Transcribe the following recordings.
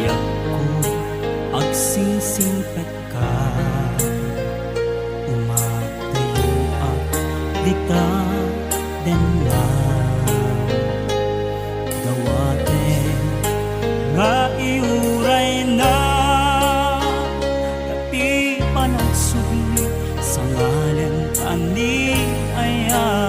biyak ko agsingsingpet ka. Umatayo at dita den na dawate nga iuray na dati pa nagsubli sa ngalan ani ayan.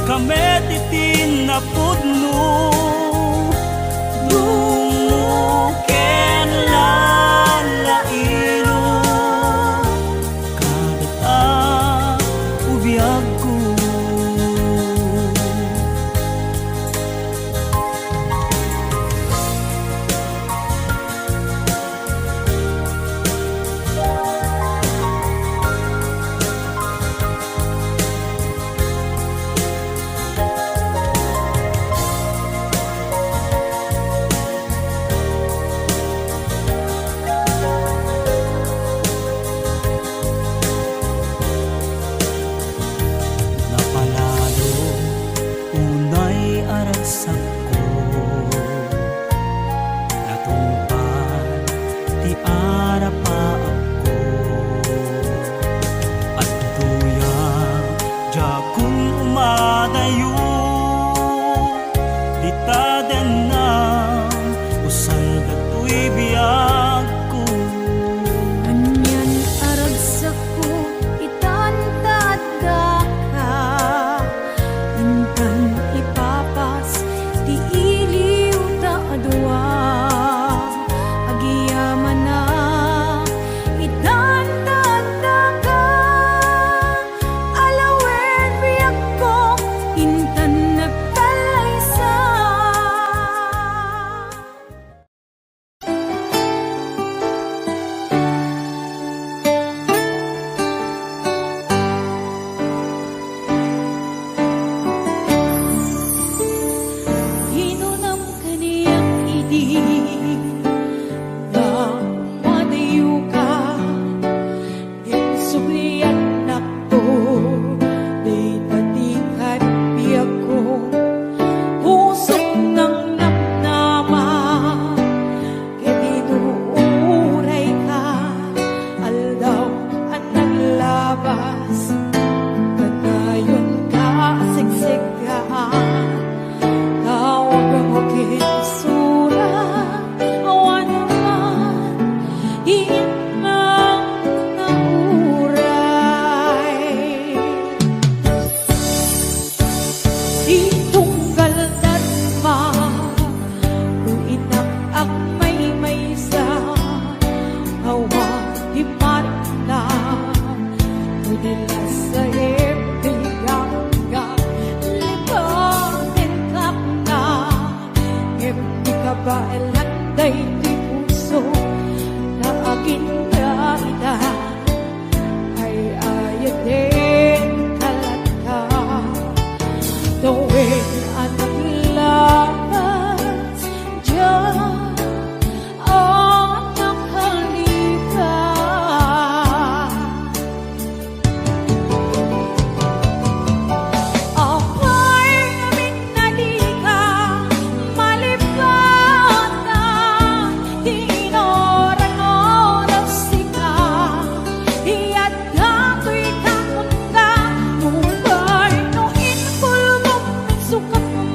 Kamet itin na pudno dumuken lalaino kadata ubiyag ko.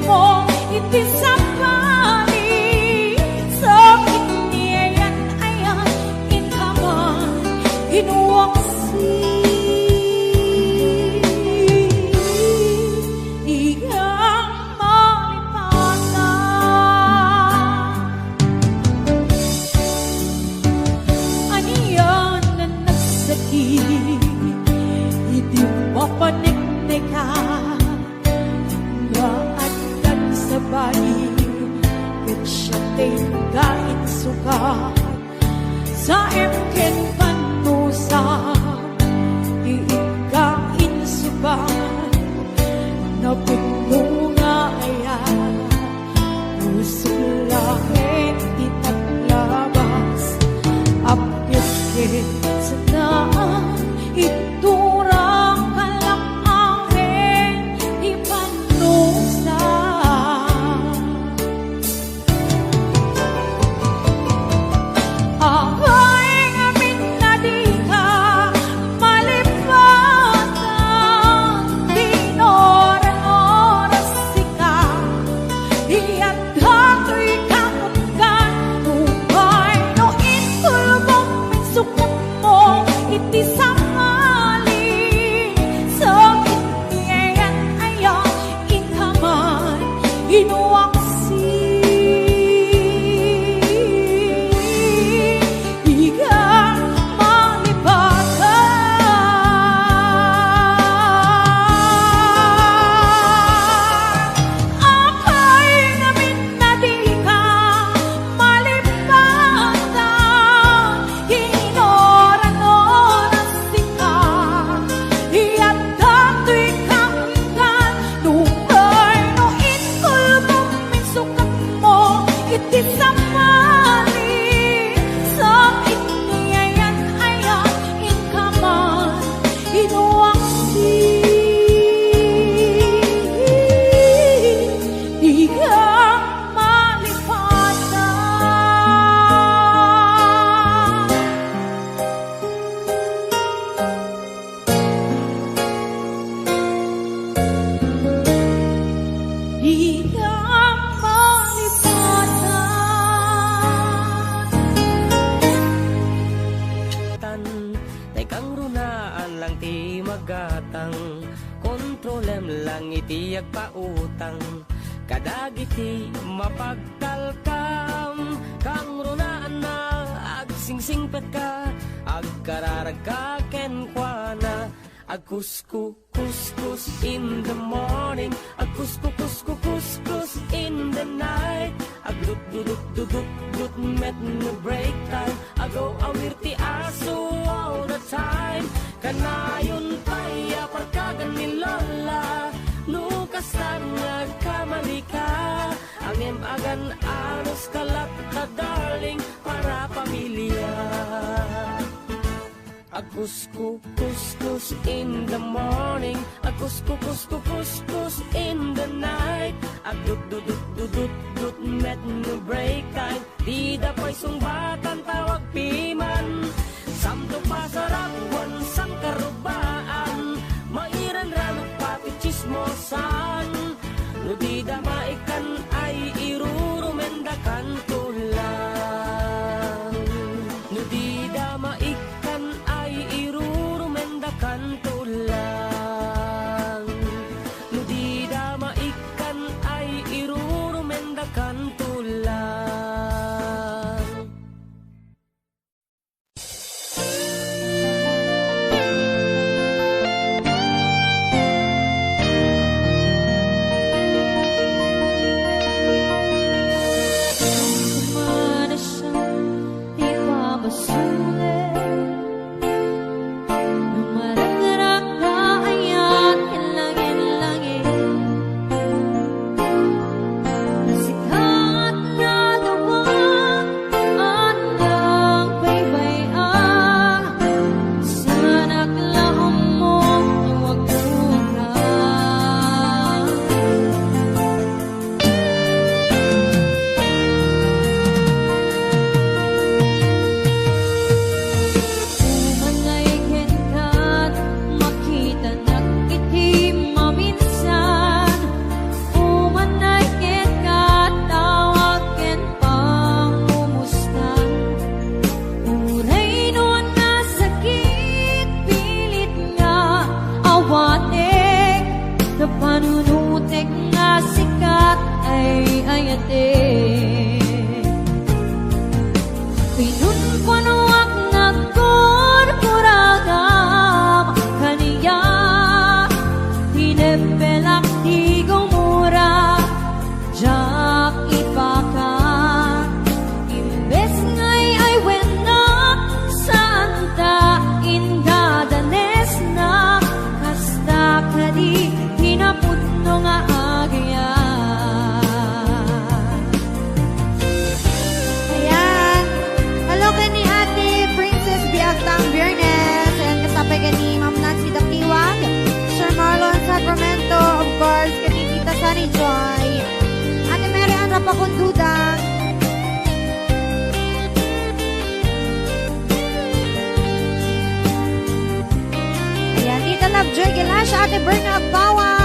mo suka sa emken panusa iikain suban na puno nga ayan puso lahin itaglabas apyat ket sanaan iturang kalakangin di panusa ahoy ngamin na di ka malipatan dinoran-oras sika iyat hatoy kamukan upay no intulbong minsukat mo iti samali sa itiayan ayaw inhaman inuwaksi igang malipatan akay ngamin na di ka malipatan inoran-oras sika iyat dato'y kaunggan nungay no inkulbong minsukat mo iti samali sa itiayan ayaw inkaman inuwaksi igang malipatan igang malipatan tan Tekang runaan lang ti magatang kontrolem lang iti agpautang kadagiti mapagtalkam kang runaan na agsingsingpet ka agkararag ka kenkwana agkuskus in the morning agkuskus in the night agdut met no break time agaw awir ti aso all the time kanayon paya pagkagan ni lola nukas na nagkamali ka angem agan anos kalat ka darling para pamilya agkuskus in the morning agkuskus in the night agdut met no break time di dapat sungbatan tawag piman samto pasarap sang karubaan mairan ranok pati chismosan no di damaikan ay irurumendakan tulang no di damaikan ay irurumendakan tulang no di damaikan ay irurumendakan tulang panunutek nga sikat ay ayate pinunpunuak nagkurkuragam kaniya tinepelak di gumura jak ipakan imbes Papa Kundudang. Ayan, Tita Lovejoy Galasha, Ate Berna Agbawa.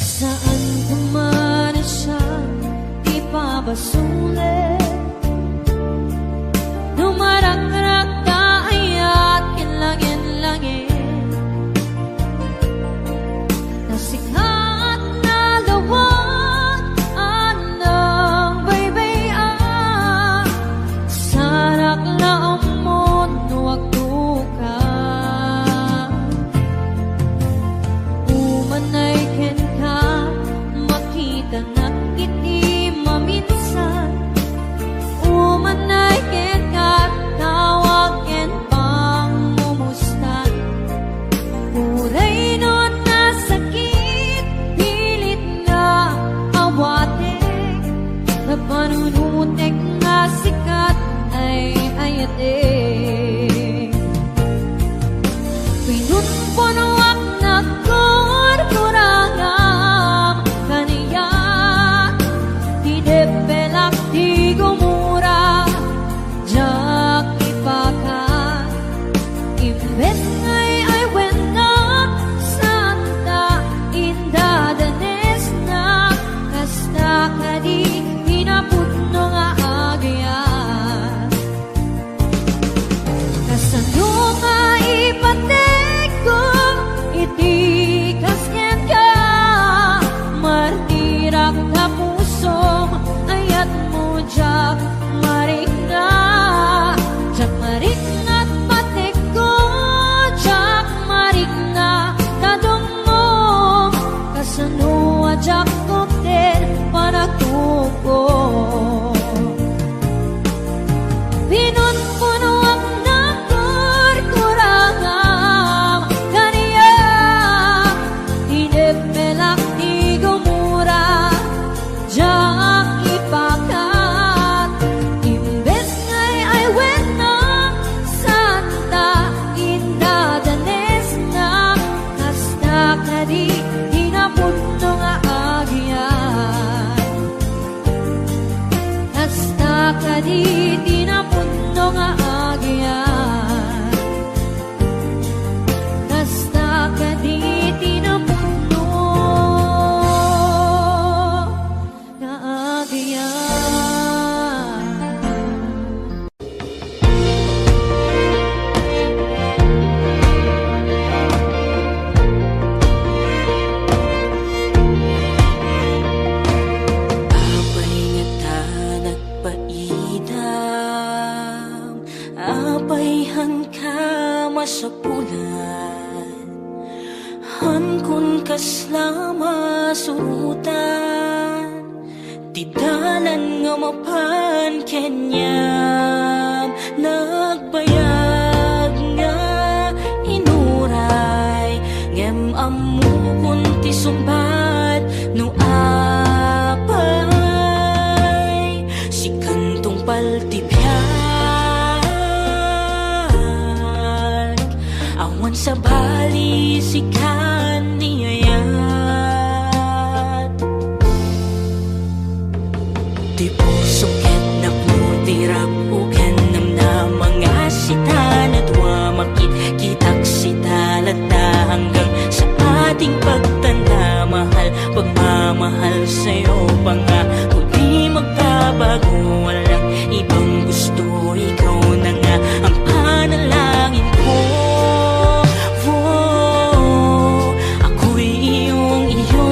Saan kumana siya, di pa ba sulit? Dumaragrak kaayat kinlangin-langin, nasikat na lawag anang baybayan, sarak na amon nuwag duka. Umanay ken ka, makita na kiti maminsan. Umanay ken ka, tawag ken pang mumustan. Uray nun na sakit, pilit nga awatek, na panunutek nga sikat ay ayatek. Pinunpunuak na kurkurangam kaniya, di depelak di gumura, jak ipakat. Imbes ngay ay wena, santa inda danes na, kasta kadi hinaputno nga agyan. Kasano nga ipatek ko, iti kasken ka, martirak na pusom, ayat mo jak marikna. Jak marikna at patek ko, jak marikna tadong mo, kasano jak koktel panatuko. Pinunpunuak na kurkurangam kaniya, dinepelak di gumura, jak ipakat. Imbes ngay ay wena, santa inda danes na, kasta kadi hinaputno nga agyan. Kasta kadi tinaputno nga agyan. Kasta kadi tinaputno nga agyan. Apay nga ta nagpaidam, apayhan ka masapulan, han kun kaslama surutan, tidalan nga mapan kenyam, nagbayag nga inuray, ngem amu kun ti sumbat no apay, si kantong paltipyan, awan sa bali si kaniyayat. Di puso ket naputirap uken nam na mga sita na dua makit-kitak sita lata hanggang sa ating pagtanda. Mahal, pagmamahal sa'yo pa nga huli magbabago. Walang ibang gusto, ikaw na nga ang panalangin ko. Ako'y iyong iyo.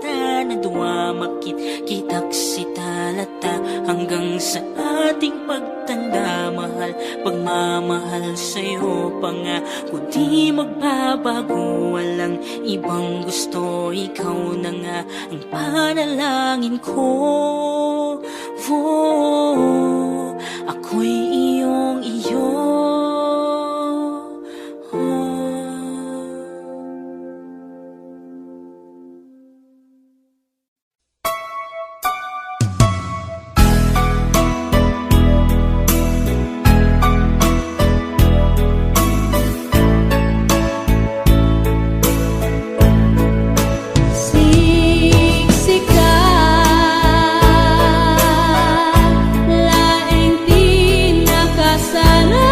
ta na duwamakit kitak si talata hanggang sa ating pagtanda mahal pagmamahal sa'yo pa nga kundi magbabago walang ibang gusto ikaw na nga ang panalangin ko ako'y iyong iyo Siksika, laing di nakasala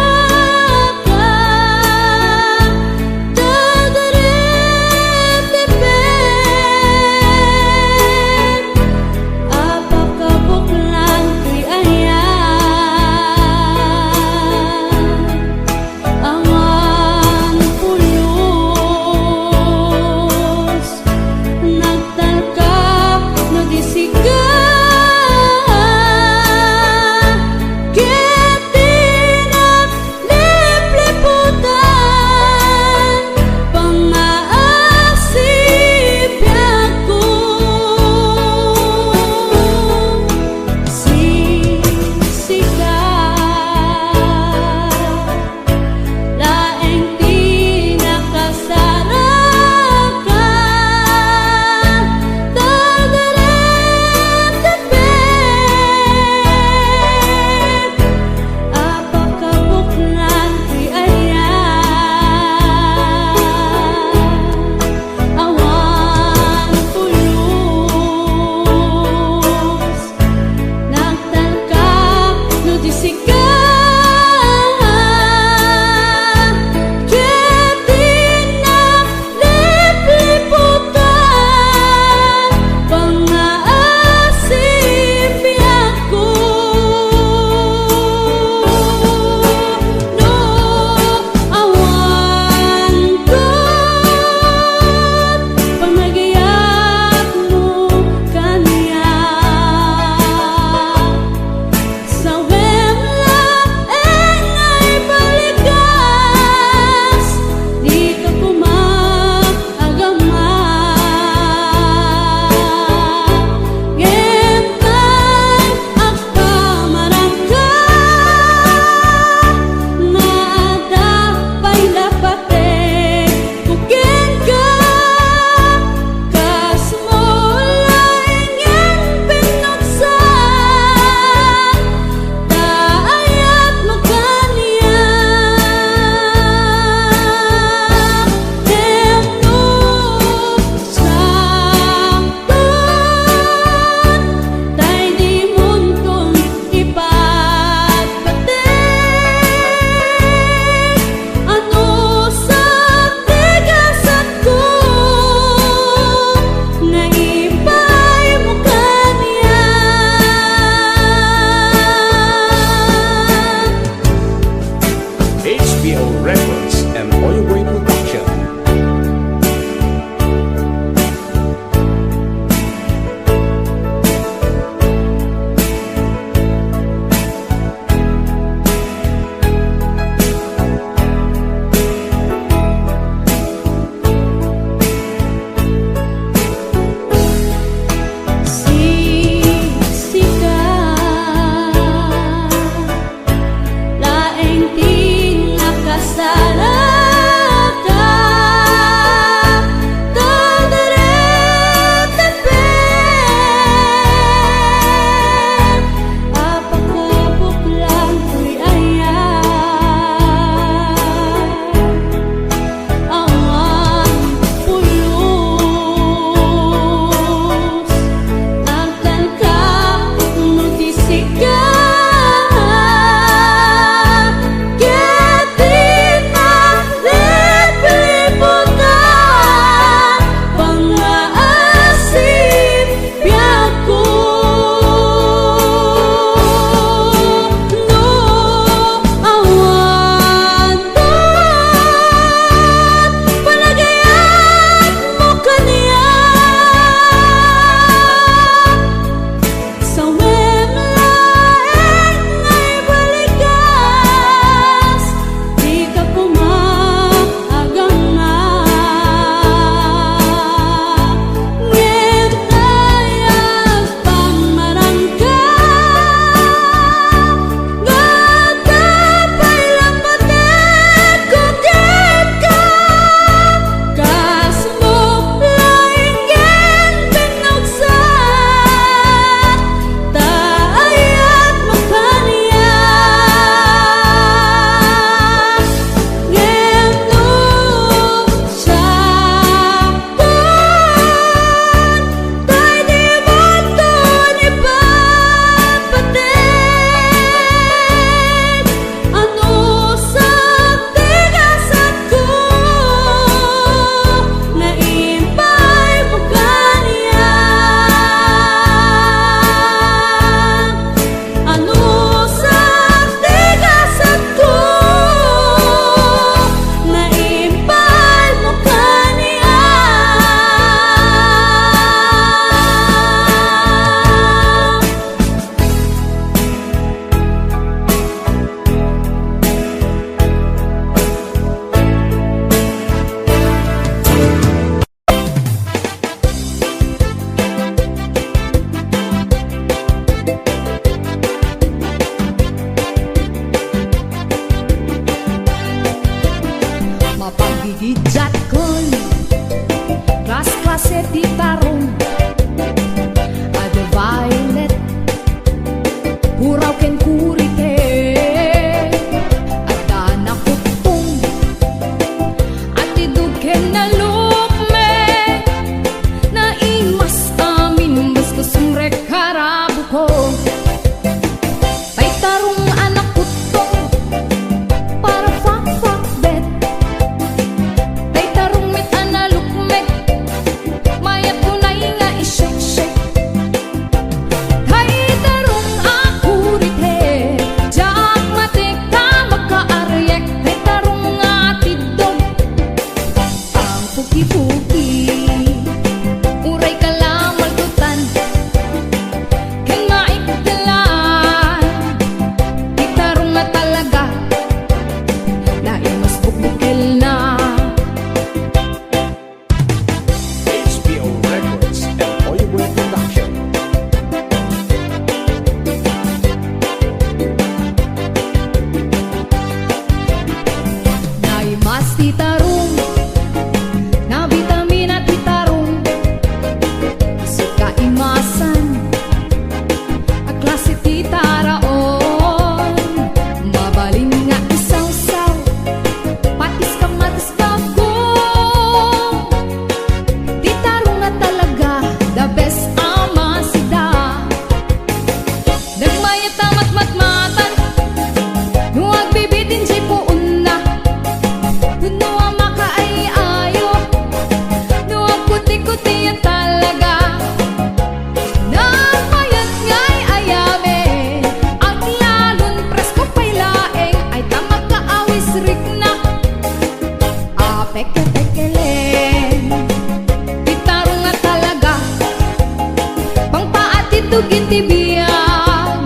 tugin ti biyag,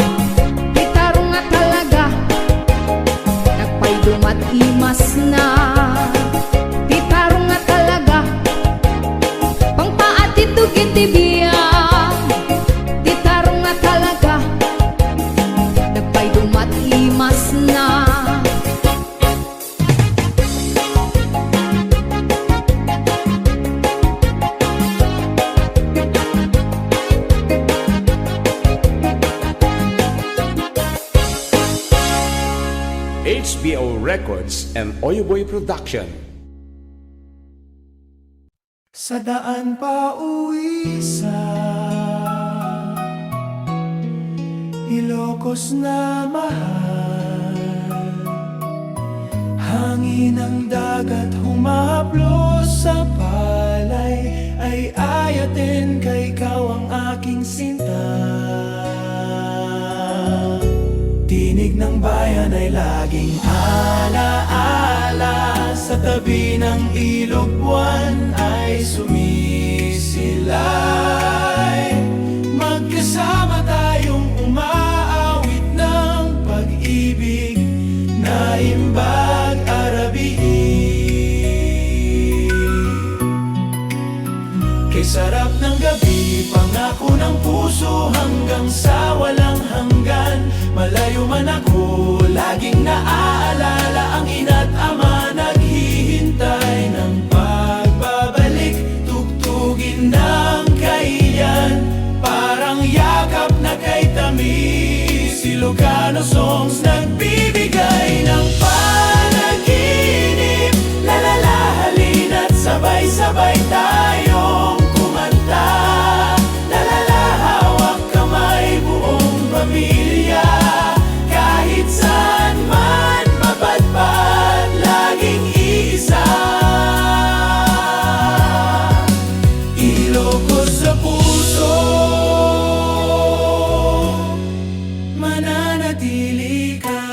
ti tarong nga talaga, nagpaydumat imas na. Ti tarong nga talaga, pangpaat ti tugin ti biyag, ti tarong nga talaga, nagpaydumat imas na. HBO Records and Oyoboy Production. Sa daan pa uwi sa Ilocos na mahal, hangin ng dagat humaplos sa palay, ay ayatin kay ikaw ang aking sinta. Tinig ng bayan ay laging alaala, sa tabi ng ilog buwan ay sumisilay. Magkasama tayong umaawit ng pag-ibig na imbag arabi. Kay sarap ng gabi, pangako ng puso hanggang sa walang hanggan. Malayo man ako, laging naaalala ang ina't ama, naghihintay ng pagbabalik. Tugtugin ng kaiyan, parang yakap na kay tamis. Ilocano songs nagbibigay ng panaginip. Lalala, halina't sabay-sabay tayong kumanta. Lalala, hawak kamay buong pamilya. Kahit saan man mapadpad, laging iisa. Ilocos sa puso, mananatili ka.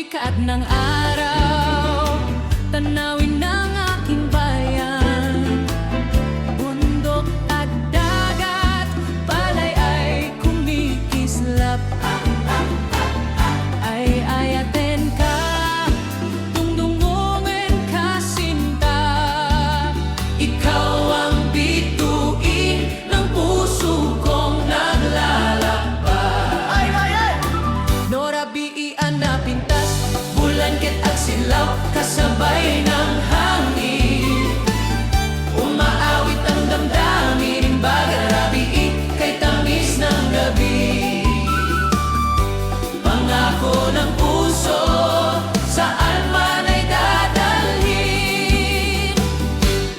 sikat ng araw, tanawin ng aking bayan. Bundok at dagat, palay ay kumikislap. Ay ayatin ka, tungtungungin ka sinta. Ikaw ang bituin ng puso kong naglalakbay. Norabiian na pintas, bulangkit at silaw, kasabay ng hangin. Umaawit ang damdamin, bagarabii kay tamis ng gabi. Pangako ng puso, saan man ay dadalhin.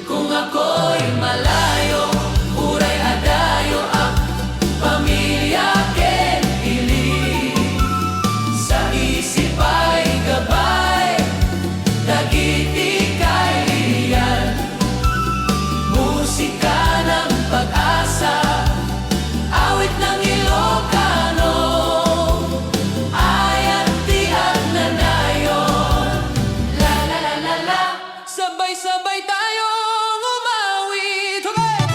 Kung ako'y malayo, uray adayo ang pamilya Kenili. Sa isip ay gabay, dagiti kay iyan. Musika ng pag-asa, awit ng Ilocano, ayat tiyak na nayon. La la la la la, sabay-sabay tayong umawit. Okay!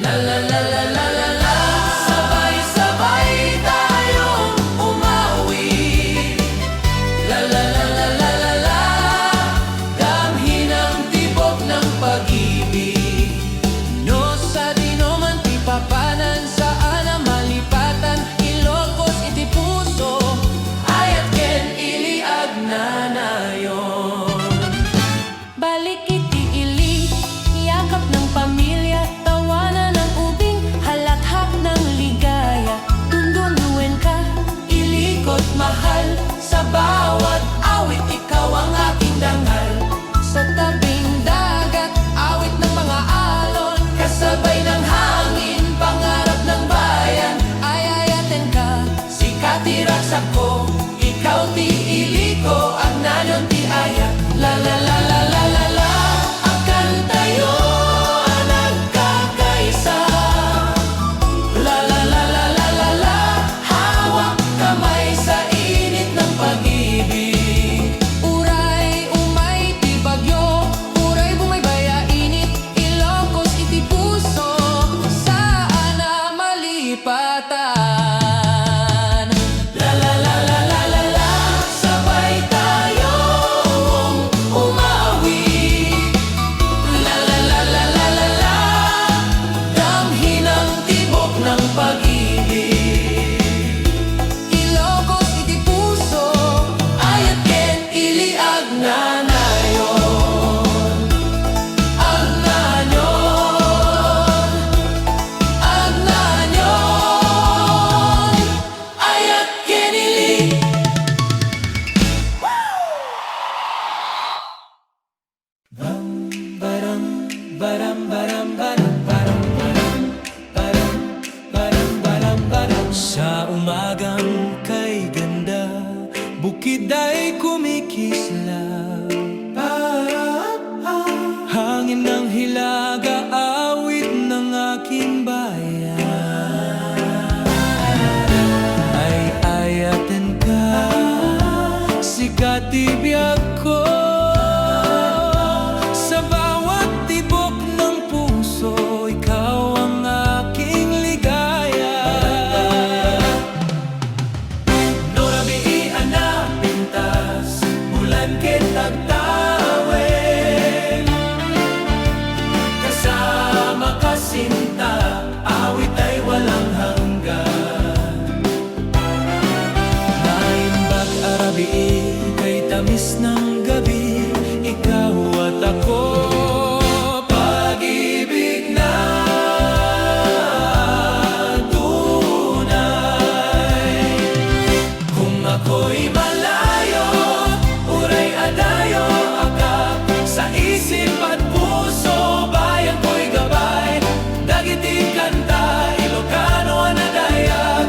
La la la la la la la, sabay-sabay tayong umawit. La la la la la la la, damhin ang tibok ng pag-ibig. No sa di no man ti papanan, saan ang malipatan, Ilocos iti puso, ayat ken iliag na nayon. Balik iti ili, yakap ng pamilya, tawanan ng ubing, halakhak ng ligaya. Tundunuin ka, ilikot mahal, sa bawat awit ikaw ang aking dangal. Sa tabing dagat, awit ng mga alon, kasabay ng hangin, pangarap ng bayan. Ay ayatin ka, sikat iraksak ko, ikaw ti iliko, ang nanyon ti ayat. La la la la la la la, akan tayo ang nagkakaisa. La la la la la la la, hawak kamay sa init ng pag-ibig. Uray umay ti bagyo, uray bumaybaya init, Ilocos iti puso, saan na malipatan. La la la la la la la, sabay tayong umawit. La la la la la la la, damhin ang tibok ng pag-ibig. Ilocos iti puso, ayat ken iliag na nayon. Ag nanyon, ag nanyon, ayat ken ili. Baram baram baram baram baram baram baram baram baram. Sa umagang kay ganda, bukid ay kumikislap. Hangin ng hilaga, awit ng aking bayan. Ay ayatin ka, sikat ibiyag ko. Sa bawat tibok ng puso, ikaw ang aking ligaya. Norabiian na pintas, bulangkit at tawid. Kasama ka sinta, awit ay walang hanggan. Naimbag arabi kay tamis ng gabi, ikaw at ako. Pag-ibig na tunay. Kung ako'y malayo, uray adayo akap, sa isip at puso, bayan ko'y gabay. Dagiti kanta, Ilocano anadayag,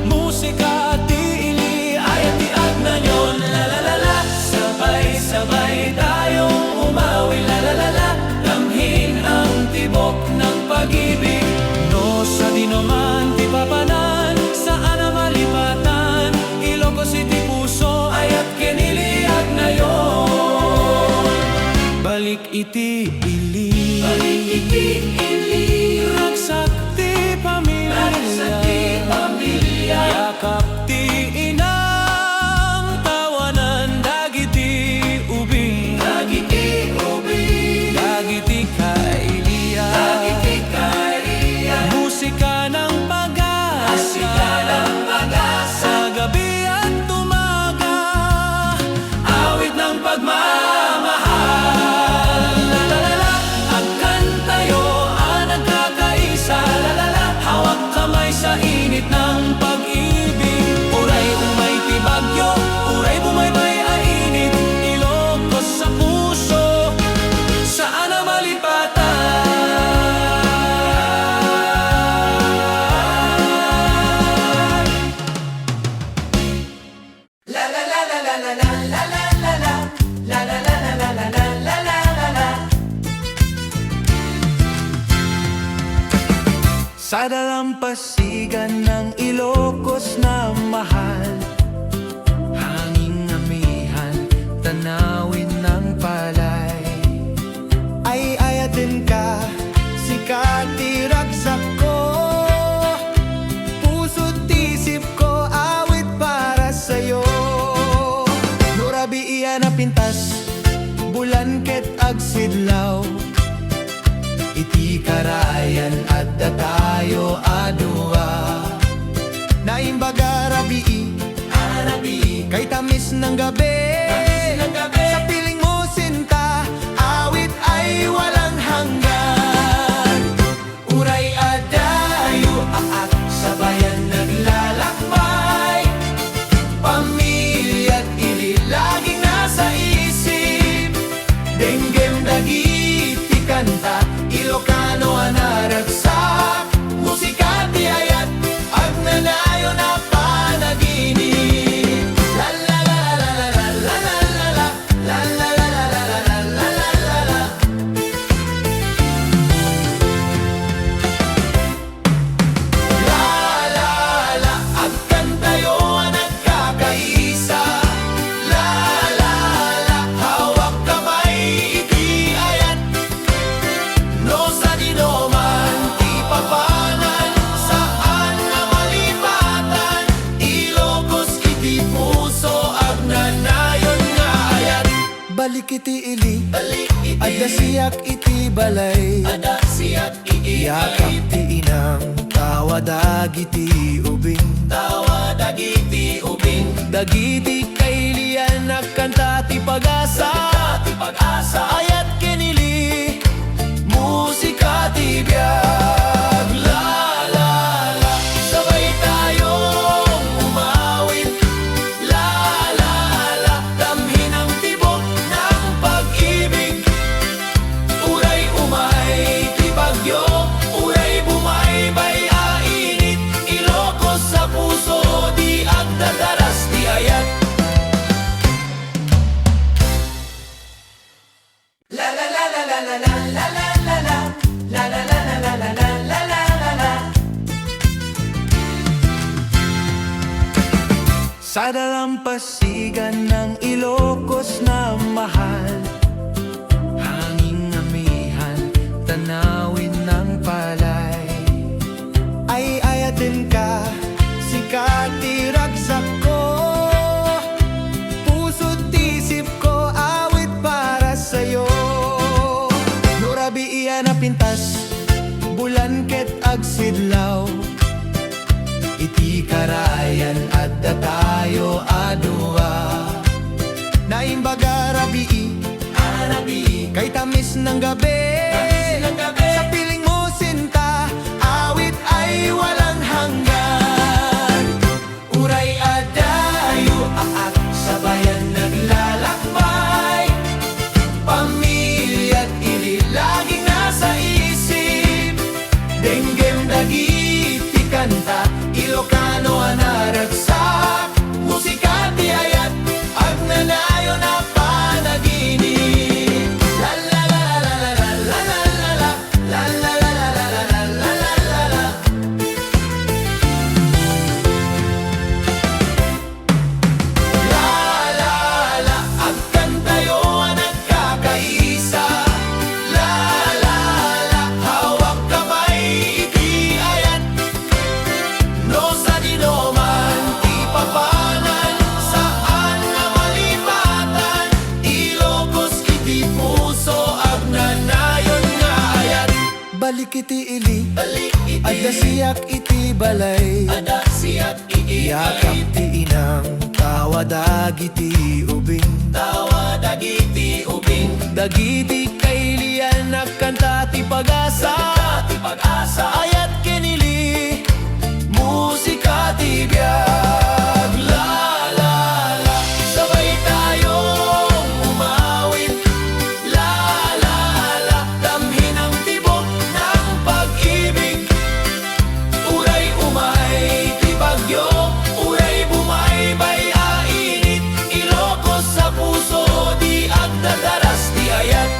musika at tiili, ayat tiag na nyon. La la la la, sabay-sabay tayong umawi. La la la la, damhin ang tibok ng pag-ibig. No sa di no man ti papanan, saan ang malipatan, Ilocos City puso, Ayat kinili iti ili ragsak ti pamilya yakap ti inang tawanan dagiti ubing dagiti kailiya musika ng pag-asa sa gabi at umaga awit ng pagmamahal lalala agkan tayo ang nagkakaisa lalala hawak kamay sa init ng pag-ibig uray umay ti bagyo uray bumaybay ainit Ilocos sa puso saan na malipatan sa dalampasigan ng Ilocos na mahal hanging amihan tanawin ng palay ay ayatin ka sikat iragsak ko puso't isip ko awit para sa'yo nurabi iyan na pintas bulan ket agsidlaw iti karayan at datayo adua naimbaga rabii kay tamis ng gabi sa piling mo sinta awit ay walang hanggan uray adayo aak sa bayan naglalakbay pamilya't ili laging nasa isip denggem dagiti kanta Ilocano anaragsak musika ti ayat agnanayo na panaginip la la la la la la la la la la la la la la la agkan tayo ang nagkakaisa la la la hawak kamay iti ayat no sa dino man ti papanan saan na malipatan Ilocos iti puso agnanayon nga ayat balik iti ili adda siyak iti balay yakap ti inang tawa dagiti ubing dagiti kailian nakanta ti pag-asa ayat kinili musika ti biyag la la la sabay tayong umawit la la la damhin ang tibok ng pag-ibig uray umay ti bagyo uray bumaybay ainit Ilocos sa puso di agdadaras ti ayat la la la la la la la la sa dalampasigan ng Ilocos na mahal hanging amihan tanawin ng palay ay ayatin ka sikat iragsak ko puso't isip ko awit para sa'yo nurabi iyan na pintas bulan ket agsidlaw iti karayan at datayo adua naimbaga rabii kay tamis ng gabi sa piling mo sinta awit ay walang hanggan uray adayo aak sa bayan naglalakbay pamilya't ili laging nasa isip denggem dagiti kanta Ilocano anaragsak musika ti ayat agnanayo na panaginip la la la la la la kiti ili Ada siyak iti balay Yakap ti inang tawa dagiti ubing Dagiti kailian nakanta ti pag-asa Ayat kinili musika ti biyag La la la sabay tayong umawit La la la damhin ang tibok ng pag-ibig Uray umay ti bagyo Uray bumaybay ainit Ilocos sa puso di agdadaras ti ayat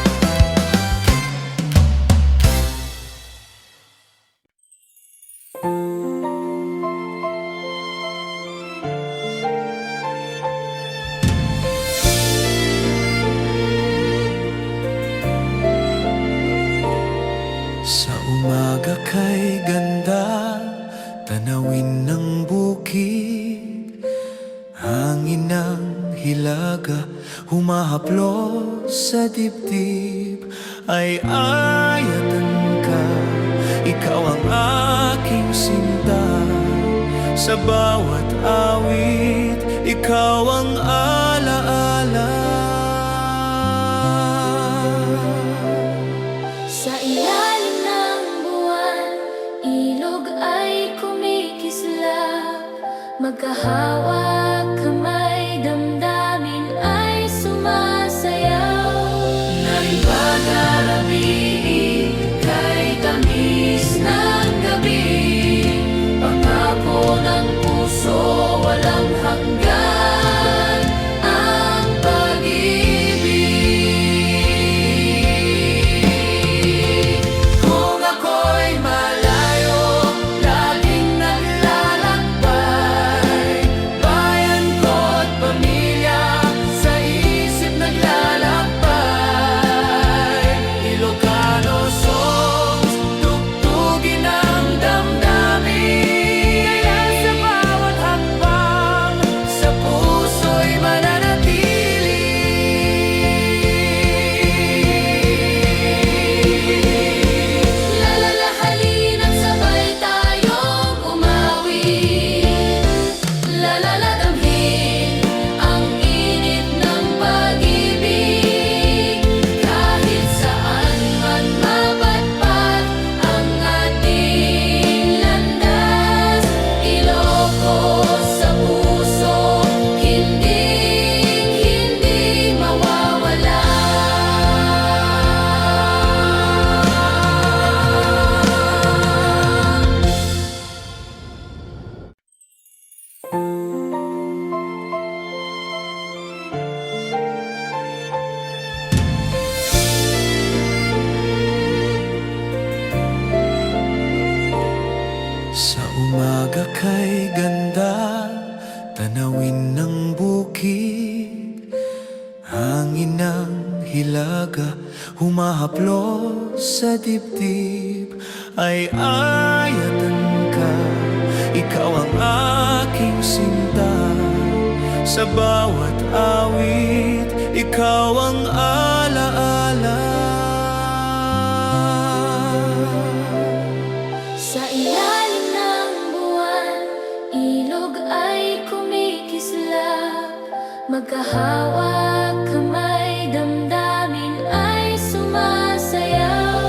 Sa umaga kay ganda, tanawin ng bukid Hangin ng hilaga, humahaplos sa dibdib Ay ayatan ka, ikaw ang aking sinta Sa bawat awit, ikaw ang alaala Sa ilalim ng buwan, ilog ay kumikislap Magkahawak kamay, damdamin ay sumasayaw Naibagarabi, kay tamis ng gabi Pangako ng puso, walang hanggan ang pag-ibig Kung ako'y malayo, laging naglalakbay Bayan ko't pamilya, sa isip naglalakbay Ilocano songs, tugtugin ang damdamin Kaya sa bawat hakbang, sa puso'y mananatili Lalala halina't sabay tayong umawit Lalala damhin ang init ng pag-ibig Kahit saan man mapatpat ang ating landas Ilocos sa puso, hindi mawawala Sa umaga kay ganda, tanawin ng bukid Hangin ng hilaga, humahaplos sa dibdib Ay ayatan ka, ikaw ang aking sinta Sa bawat awit, ikaw ang alaala Sa ilalim ng buwan, ilog ay kumikislap Magkahawak kamay, damdamin ay sumasayaw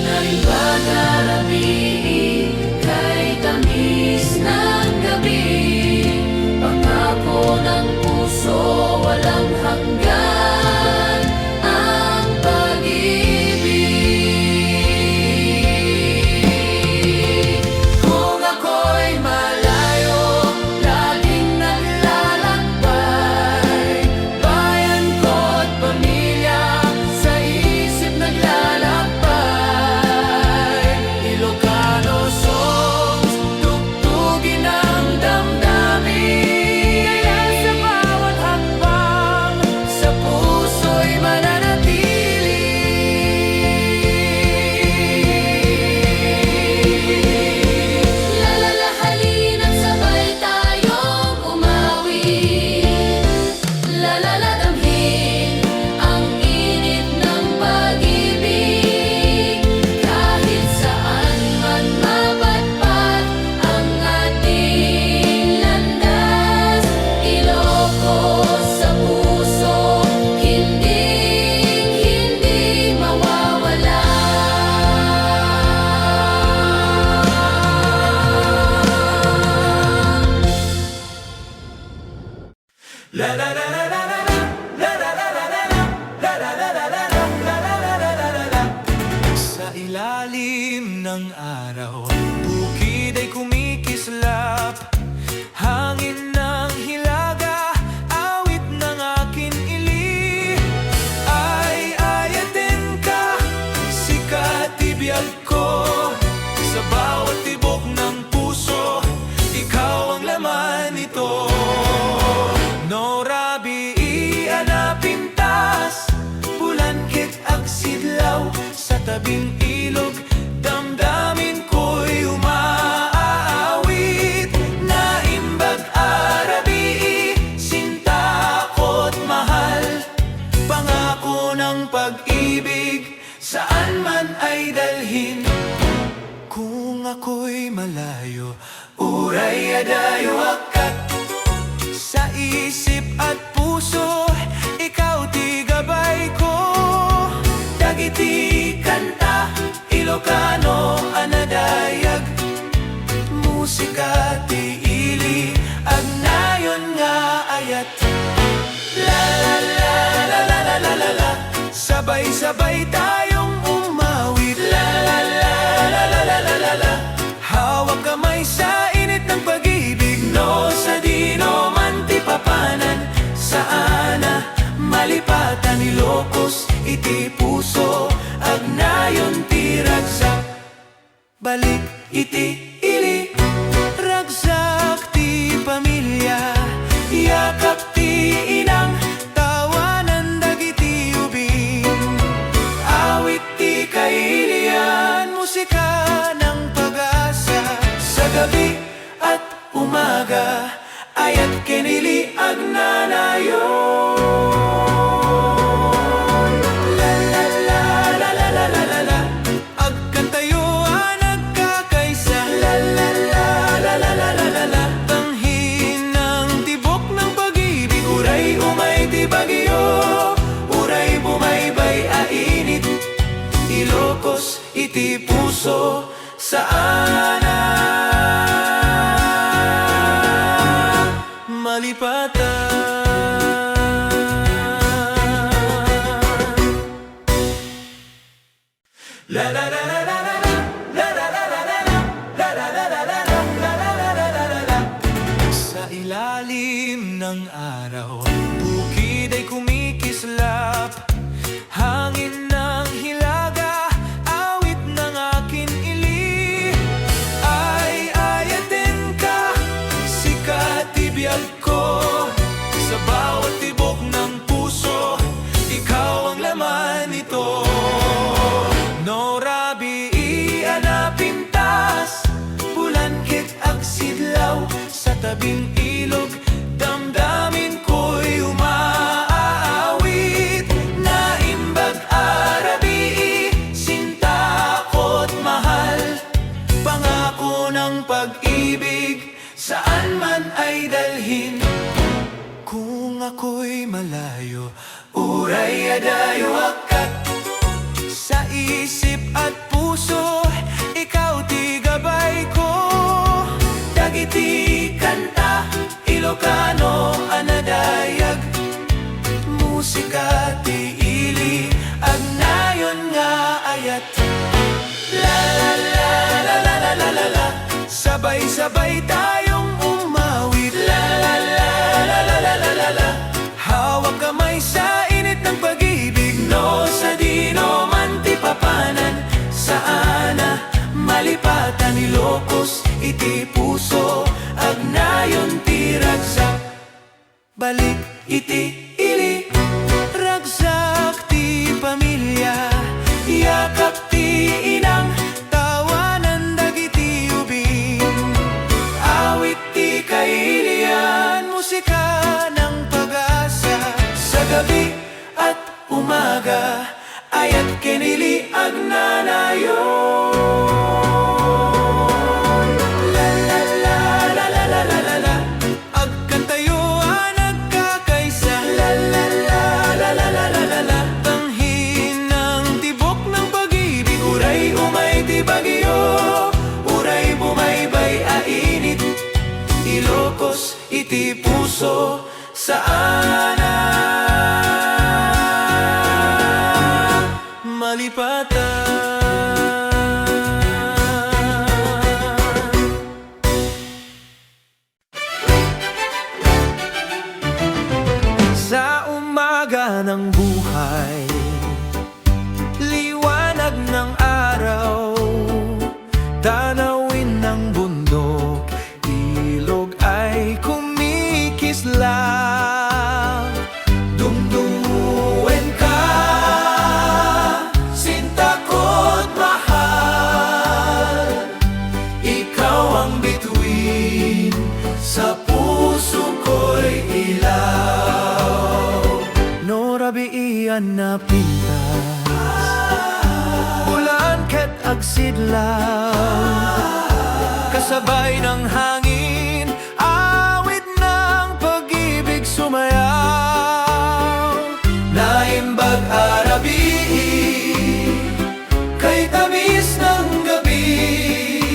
Naibagarabi, kay tamis ng gabi Pangako ng puso, walang hanggan ang pag-ibig Kung ako'y malayo, laging naglalakbay ilalim ng araw, bukid ay kumikislap, hangin ng hilaga, awit ng akin ili. Ay ayatin ka, sikat ibiyag ko, sa bawat tibok ng puso, ikaw ang laman nito. Norabi ianapintas, bulangkit ag sidlaw, sa tabing ilog, damdamin ko'y umaawit. Naimbag arabi, sinta ko't mahal, pangako ng pag-ibig, saan man ay dalhin. Kung ako'y malayo, uray adayo akat, sa isip at puso, ikaw ti gabay ko. Dagiti kanta, Ilocano, anadayag, musika ti ili, agnayon nga ayat. La la la la la la la la la, sabay-sabay tayong umawit. La la la la la la la la la, hawak kamay sa init ng pag-ibig. No sa dino man ti papanan, saana malipatan Ilocos, iti puso, agnayon ti ragsak. Balik iti ili, ragsak ti pamilya, yakap ti inang, tawanan dagiti ubing. Awit ti kailian, musika ng pag-asa, sa gabi at umaga, ayat kinili agnanayon. La la la la la la la la la, agkantayo nagkakaisa. La la la la la la la la la, tanghin ng tibok ng pag-ibig, uray umay ti bagyo, uray bumaybay ainit. Ilocos iti puso, saana malipatan. La la la la la la la la la la la la la la la la la la. Sa ilalim ng araw, bukid ay kumikislap, hangin ng hilaga, awit ng akin ili. Ay ayatin ka, sikat ibiyag ko, sa bawat tibok ng puso, ikaw ang laman nito. Norabi ianapintas, bulangkit ag sidlaw, sa tabing ilog, damdamin ko'y umaawit. Naimbag arabi, sinta ko't mahal, pangako ng pag-ibig, saan man ay dalhin. Kung ako'y malayo, uray adayo akat, sa isip at puso, ikaw ti gabay ko. Dagiti kanta, Ilocano, anadayag, musika ti ili, agnayon nga ayat. La la la la la la la la la, sabay-sabay tayong umawit. La la la la la la la la la, hawak kamay sa init ng pag-ibig. No sa dino man ti papanan, saana malipatan Ilocos, iti puso, agnayon ti ragsak. Balik iti ili, ragsak ti pamilya, yakap ti inang, tawanan dagiti ubing. Awit ti kailian, musika ng pag-asa, sa gabi at umaga, ayat kinili agnanayon. La la la la la la la la la, agkantayo nagkakaisa. La la la la la la la la la, tanghin ng tibok ng pag-ibig, uray umay ti bagyo, uray bumaybay ainit. Ilocos iti puso, saana malipatan. kalayuan na pintas, bulan ket agsidlaw, kasabay ng hangin, awit ng pag-ibig sumayaw. Naimbag arabi, kay tamis ng gabi,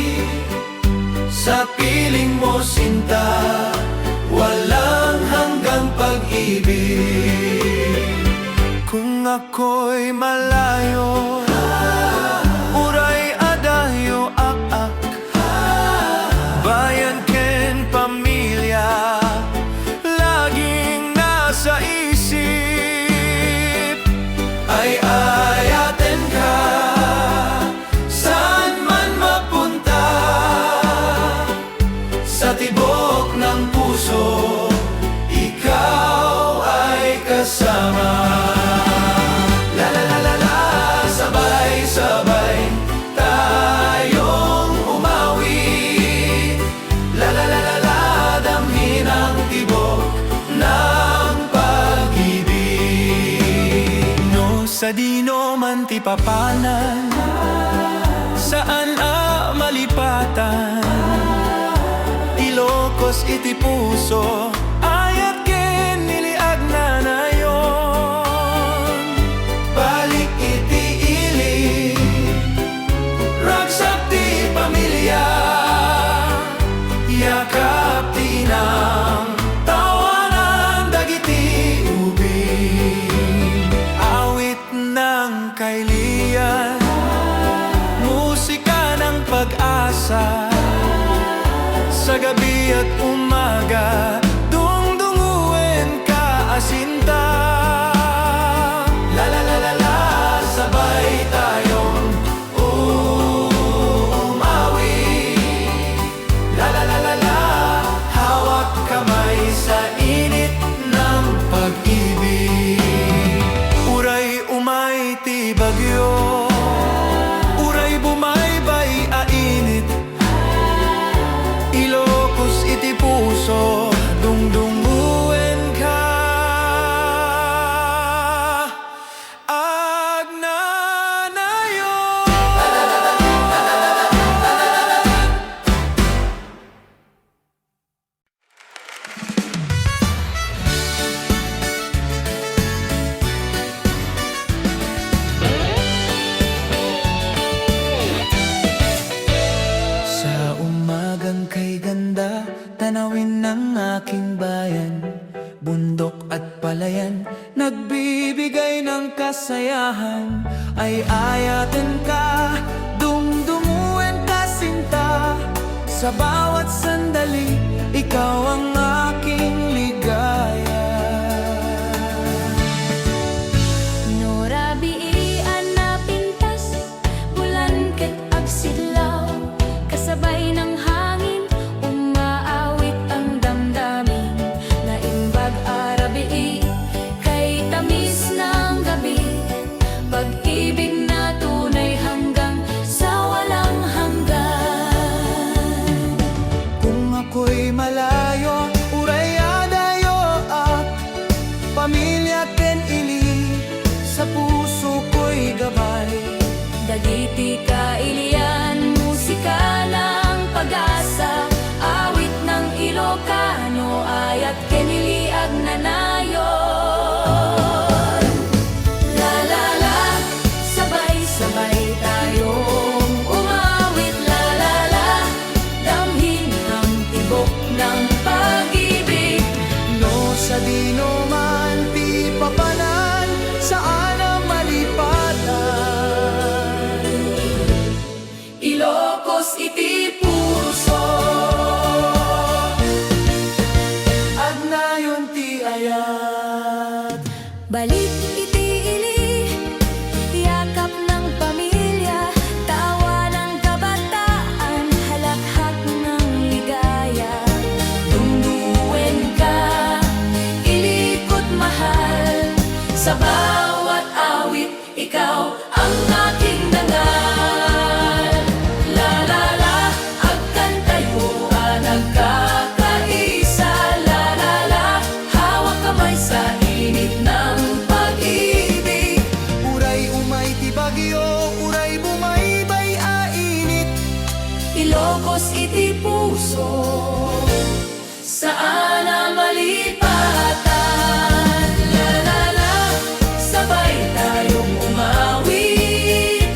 sa piling mo sinta, walang hanggang pag-ibig. Kung ako'y malayo, uray adayo ak-ak, bayan ken pamilya, laging nasa isip. Ay ayaten ka, saan man mapunta, sa tibok ng puso, ikaw ay kasama. La la la la la, sabay-sabay tayong umawi. La la la la la, damhin ang tibok ng pag-ibig. No sa dino man ti papanan, saan malipatan, Ilocos iti puso, ayat ken niliag na nayon. Balik iti ili, ragsak ti pamilya, yakap ti inang, tawanan dagiti ubing. Awit ng kailian, musika ng pag-asa, sa gabi at umaga, dungdunguin ka asinta. La la la la la, sabay tayong umawi. La la la la la, hawak kamay sa init ng pag-ibig. Uray umay ti bagyo, uray bumaybay a init, Ilocos iti puso, dungdunguen ka, agnanayon. Sa umagang kay ganda, tanawin ng aking bayan, bundok at palayan, nagbibigay ng kasayahan. Ay ayaten ka, dungdunguin ka sinta, sa bawat sandali, ikaw ang aking ligaya. Norabian na pintas, bulan ket agsidlaw, kasabay ng hangin, umaawit ang damdamin. Naimbag arabi, kay tamis ng gabi, pag-ibig na tunay hanggang sa walang hanggan. Kung ako'y malayo, uray adayo ak, pamilya ken ili, sa puso ko'y gabay. Dagiti kailian, musika ng pag-asa, awit ng Ilocano, ayat keniliag na nayon. La la la, sabay-sabay tayong umawit. La la la, damhin ang tibok ng pag-ibig. No sa dino man ti papanan, saan malipatan, Ilocos iti puso, agnayon ti ayat. balik iti ili, yakap ng pamilya, tawa ng kabataan, halakhak ng ligaya. Dungdunguen ka, ilikot mahal, sa bawat awit, ikaw ang aking dangal. La la la, agkantayuan, nagkakaisa. La la la, hawak kamay sa init ng pag-ibig. bagyo, uray bumaybay ainit. Ilocos iti puso, saan na malipatan? La la la, sabay tayong umawit.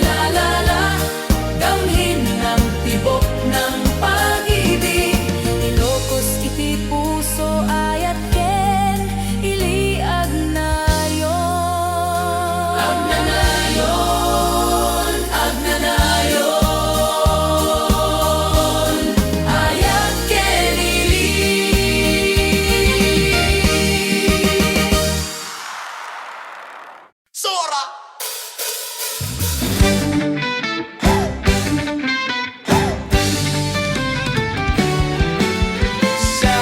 La la la, damhin ng tibok ng pag-ibig. Ilocos iti puso, ayat ken iliag na yon. Agnanayon, agnanayon, ayat ken ilig. Sora! Sa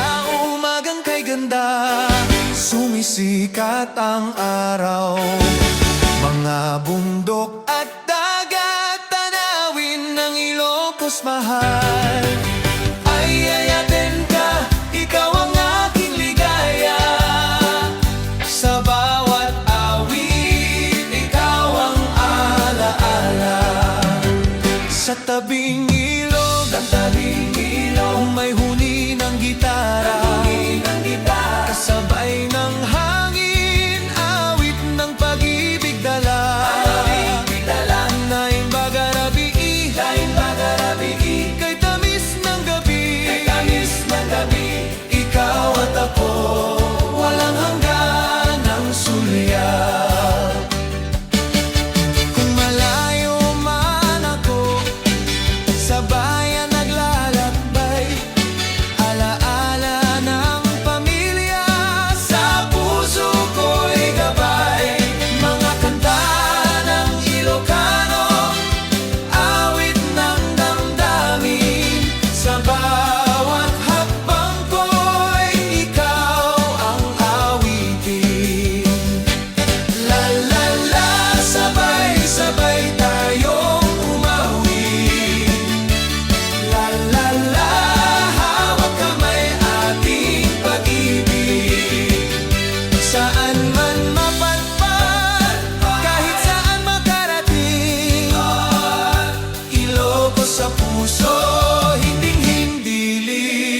umagang kay ganda, sumisikat ang araw. Mga bundok at dagat, tanawin ng Ilocos mahal. Ay ayatin ka, ikaw ang aking ligaya. Sa bawat awit, ikaw ang alaala. Sa tabing ilog, may huni ng gitara. Kasabay ng hangin, awit ng pag-ibig dala. Naing bagarabi, kay tamis ng gabi. Ikaw at ako, walang hanggan ang sulyap. Kung malayo man ako, sa bayan naglalakbay, alaala ng pamilya, sa puso ko'y gabay. Mga kanta ng Ilocano, awit ng damdamin. Sa bawat hakbang ko'y ikaw ang awitin. La la la, sabay-sabay tayong umawit. La la la, hawak kamay ating pag-ibig. Saan man mapadpad, kahit saan makarating, Ilocos sa puso, hinding-hindi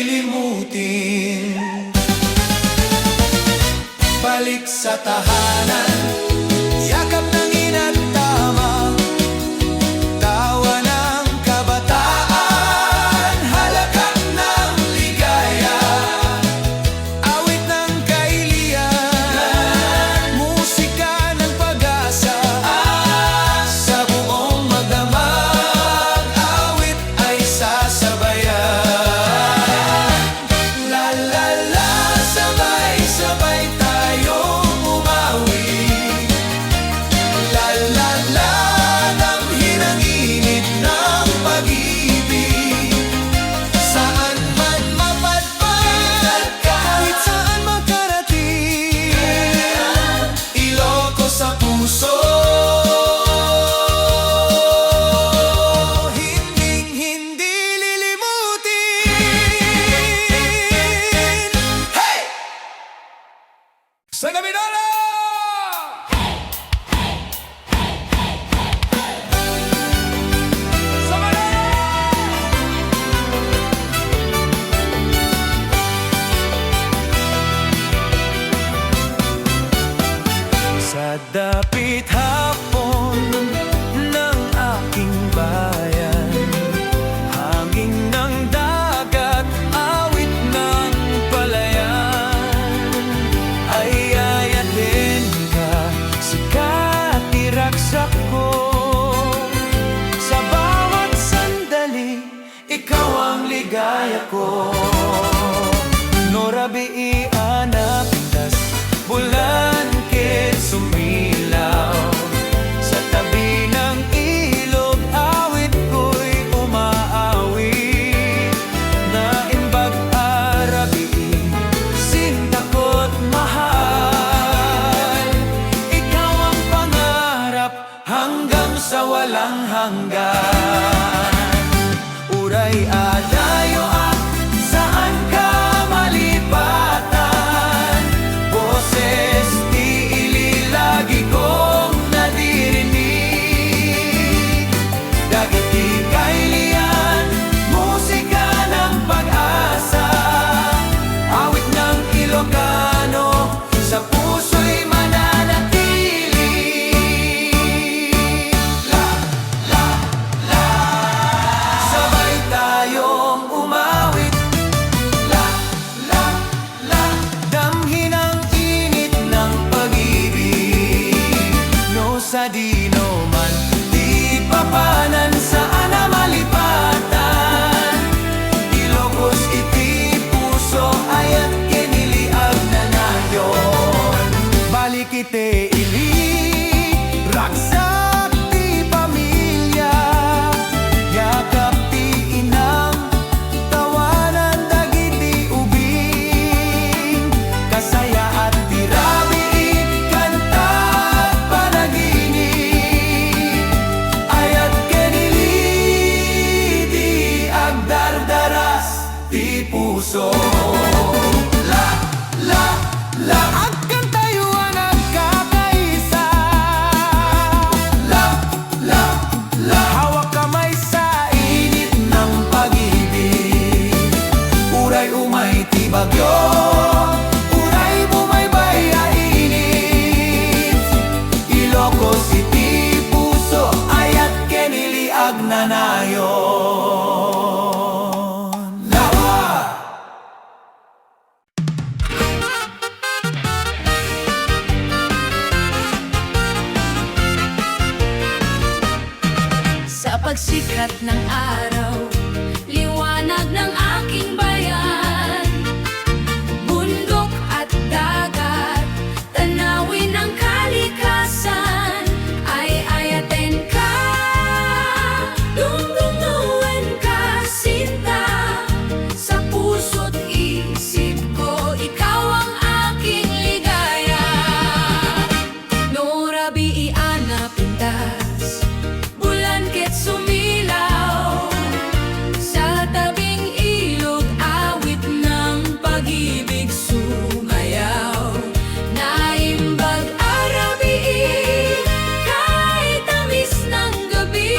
lilimutin. Balik sa tahanan, yakap ng ina't tama, tawa ng kabataan, halakak ng ligaya. Awit ng kailian, musika ng pag-asa. Sa buong magdamag, awit ay sasabayan. La la la, sabay-sabay tayong umawit. La la la, damhin ang init ng pag-ibig. Saan man mapadpad, kahit saan makarating, Ilocos sa puso, hinding-hindi lilimutin. Hey! Sa Gaminolo! Sa Manila! Sa dapit hapon ng aking bayan, hangin ng dagat, awit ng palayan. Ay ayatin ka, sikat iraksak ko. Sa bawat sandali, ikaw ang ligaya ko. Norabi anak pintas, bulan ket sumilaw. Sa tabi ng ilog, awit ko'y umaawit. Naimbag arabi, sinta ko't mahal. Ikaw ang pangarap hanggang sa walang hanggan. Uray adayo at saan ka malipatan, boses ti ililagi kong nadirinig. sa dino man di papanan saan na malipatan. Ilocos iti puso ayat kiniliag na nayon. Balik iti ili ragsak ti pamilya, yakap ti inang tawanan dagiti ubing, kasaya at tirabi kanta panaginip ayat kenili di agdardaras ti puso. Agkan tayo ang nagkakaisa. Hawak kamay sa init ng pag-ibig. Uray umay ti bagyo, uray bumaybay a init. Ilocos iti puso ayat keniliag na nayon. Lawa! Sa pagsikat ng araw, liwanag ng aking bayan. Bundok at dagat, tanawin ng kalikasan. Ay ayatin ka, dungdunguin ka, sinta. Sa puso't isip ko, ikaw ang aking ligaya. Norabi iana pintas, bulan ket sumilaw. Sa tabing ilog, awit ng pag-ibig sumayaw. Naimbag arabi, kahit tamis ng gabi.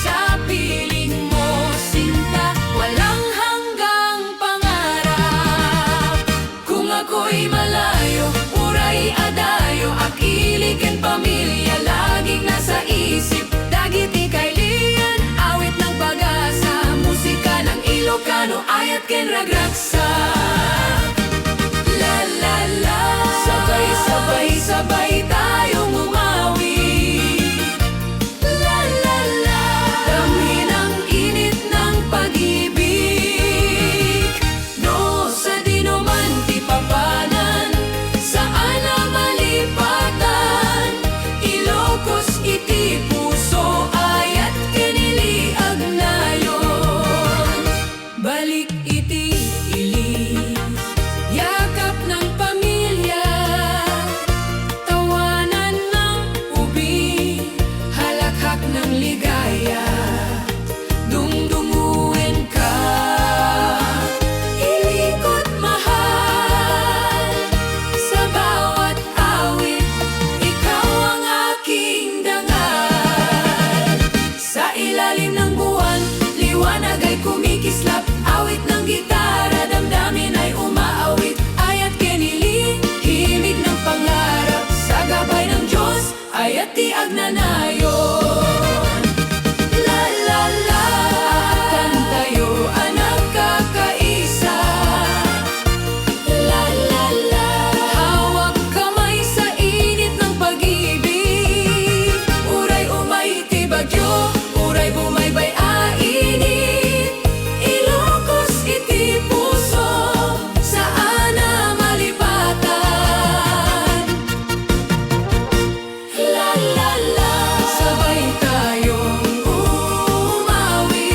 Sa piling mo, sinta, walang hanggang pangarap. Kung ako'y malayo, uray adayo, akilikin pamilya, laging nasa isip. Dagiti kailian, awit ng pag-asa, musika ng Ilocano, ayat ken ragragsa. La la la, sabay sabay sabay tayong umawi. La la la, damhin ang init ng pag-ibig. No sa dino man ti papanan, saan na malipatan. Ilocos iti puso ayat kiniliag nayon. Balik iti ili, yakap ng pamilya, tawanan ng ubi, halakhak ng ligaya. Dungdunguin ka, ilikot mahal. Sa bawat awit, ikaw ang aking dangal. Sa ilalim ng buwan, liwanag ay kumikislap. Awit ng gitara, damdamin ay umaawit. Ayat kinili, himig ng pangarap. Sa gabay ng Diyos, ayat tiag na nayon. La la la, agkan tayo ang nagkakaisa. La la la, hawak kamay sa init ng pag-ibig. Uray umay ti bagyo, uray bumaybay a init. Ilocos iti puso, saan na malipatan. La la la, sabay tayong umawi.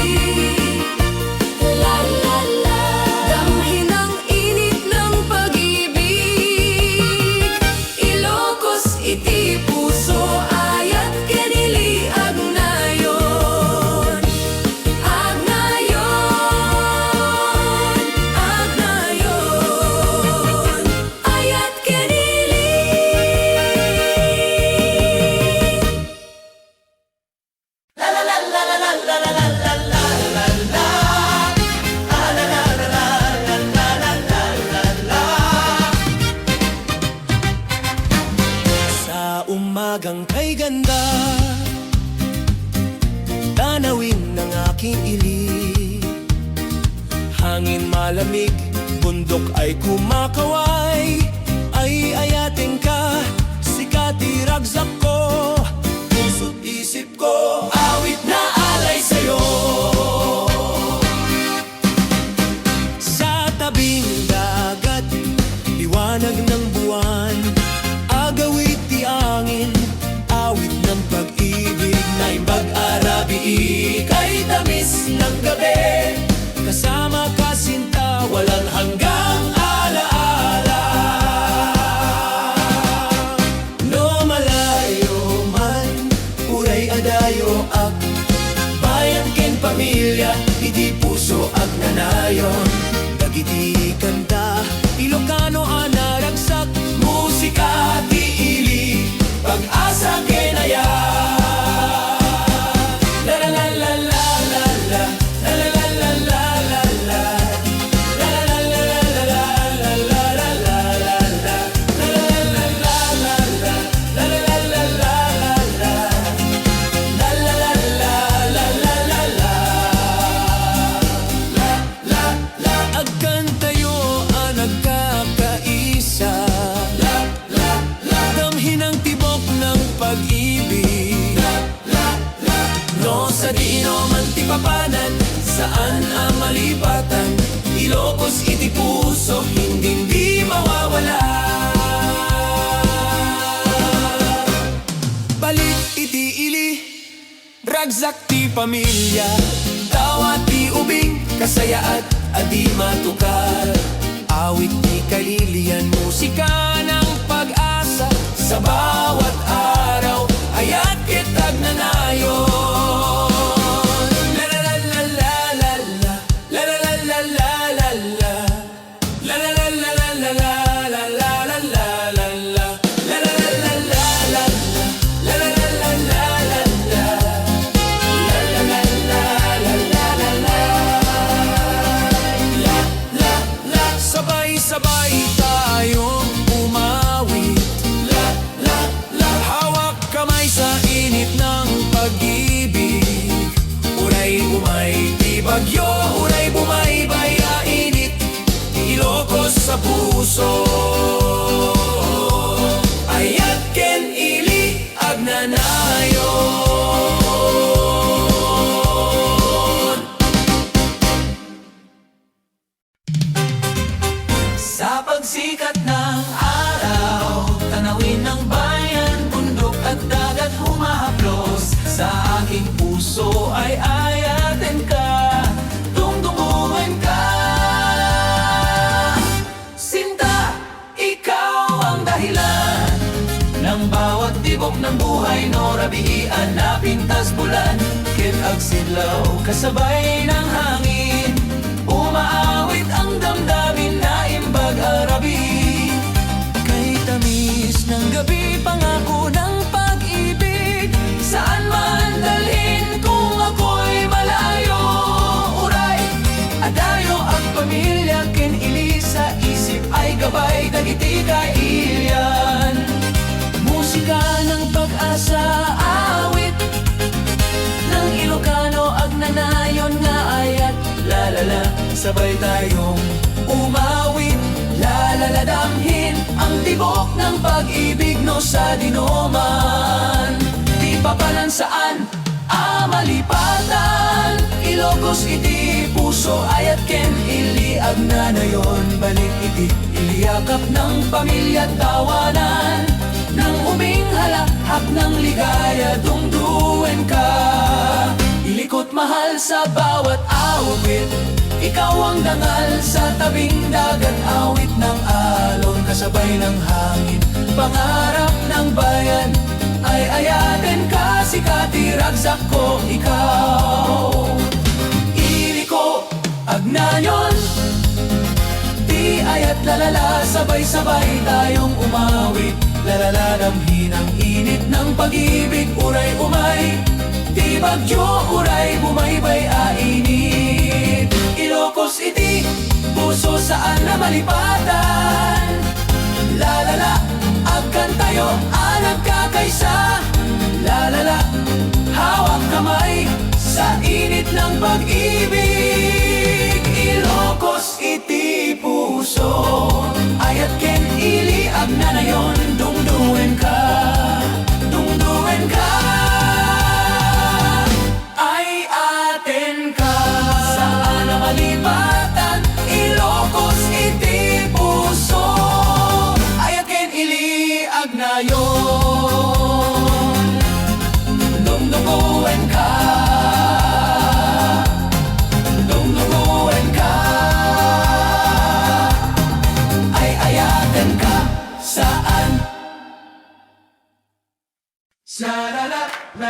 La la la, damhin ang init ng pag-ibig. Ilocos iti puso, ayat kiniliag nayon. Ag nayon, ayat kinilig. Sa umagang kay ganda, tanawin ng aking ili. Hangin malamig, bundok ay kumakaway. Ay ayating ka, sikati ragsak ko. tamis ng gabi, kasama ka sinta, walang hanggang alaala. No malayo man, uray adayo ak bayan ken pamilya, idi puso ag nanayon. Dagiti kanta, Ilocano anaragsak, musika tiili, pag-asa kenaya. La la la la la la la, la la la la la la la, la la la la la la la la la la la, la la la la la la, la la la la la la la, la la la la la la la la, la agkan tayo ang nagkakaisa, damhin ang tibok ng pag-ibig. No sa diino man tipapanan, saan ang malipatan, Ilocos iti puso, hindi mawawala. Balik iti ili, ragsak ti pamilya, tawa ti ubing, kasaya at adi matukar. Awit ni kalilian, musika ng pag-asa, sa bawat araw, ayat kitag nanayon. La la la la la la la, la la la la la la la, la la la la la la la la la la la la la, la la la la la la la, la la la la la la la, la la la la la la la. Sabay-sabay tayong umawit, hawak kamay sa init ng pag-ibig. Uray umay di bagyo, uray bumaybay a init, Ilocos sa puso. Ayat ken ili agnanayon. Sa pagsikat ng araw, tanawin ng bayan, bundok at dagat humahaplos. Sa aking puso ay ayatin ka, tungtunguhin ka. Sinta, ikaw ang dahilan ng bawat tibok ng buhay, no rabian na pintas bulan. Ket agsidlaw, kasabay ng hangin, umaawit ang damdamin na imbag arabi. Kay tamis ng gabi, pangako ng pag-ibig, saan man dalhin kung ako'y malayo. Uray, adayo ang pamilya, ken ili sa isip ay gabay, dagiti kailian. Musika ng pag-asa, awit ng Ilocano, agnanayon nga ayat. La la la, sabay tayong umawit, la la la, damhin ang tibok ng pag-ibig, no sa dinoman. Di papalan saan malipatan, Ilocos iti puso, ayat ken ili agnanayon. Balik iti iliyakap ng pamilya, tawanan ng uming halahap ng ligaya, dungduwen ka. Ilikot mahal sa bawat awit, ikaw ang dangal sa tabing dagat, awit ng alon, kasabay ng hangin, pangarap ng bayan, ay ayatin ka, sikati ragsak ko ikaw. Iliko, agnayon, di ayat lalala, sabay-sabay tayong umawit, lalala damhin ang init ng pag-ibig. Uray umay, di bagyo, uray bumaybay a init. Ilocos iti puso, saan na malipatan, lalala, agkan tayo nagkakaisa. Lalala, hawak kamay sa init ng pag-ibig. Ilocos iti puso, ayat ken ili agnanayon, dungduwen ka, dungduwen ka. Ay aten ka, saan na malipatan, Ilocos iti puso, ayat ken ili agnayon. Sa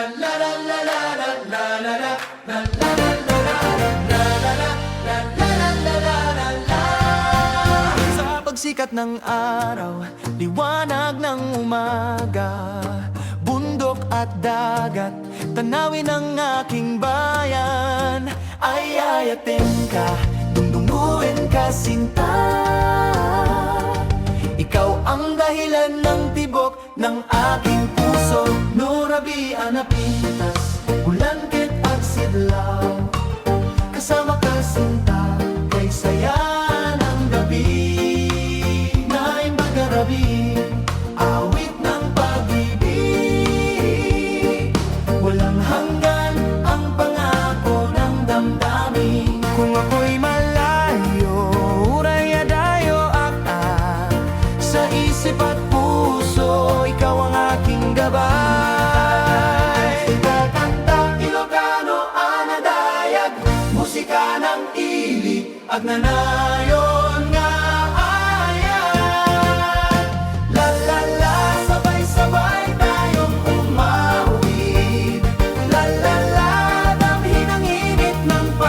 pagsikat ng araw, liwanag ng umaga, bundok at dagat, tanawin ang aking bayan. Ay ayatin ka, dungdunguin ka sinta. Ikaw ang dahilan ng tibok ng aking puso. Nurabi anapitas, bulangkit at sidlaw. Kasama ka sinta, kay saya ng gabi. Naim bagarabi, awit ng pag-ibig. Walang hanggan ang pangako ng damdamin. Kung ako'y malayo, uray adayo akak. Sa isip at puso, ikaw ang aking gabay. Ikakanta, Ilocano, anadayag, musika ng ili, agnanayo.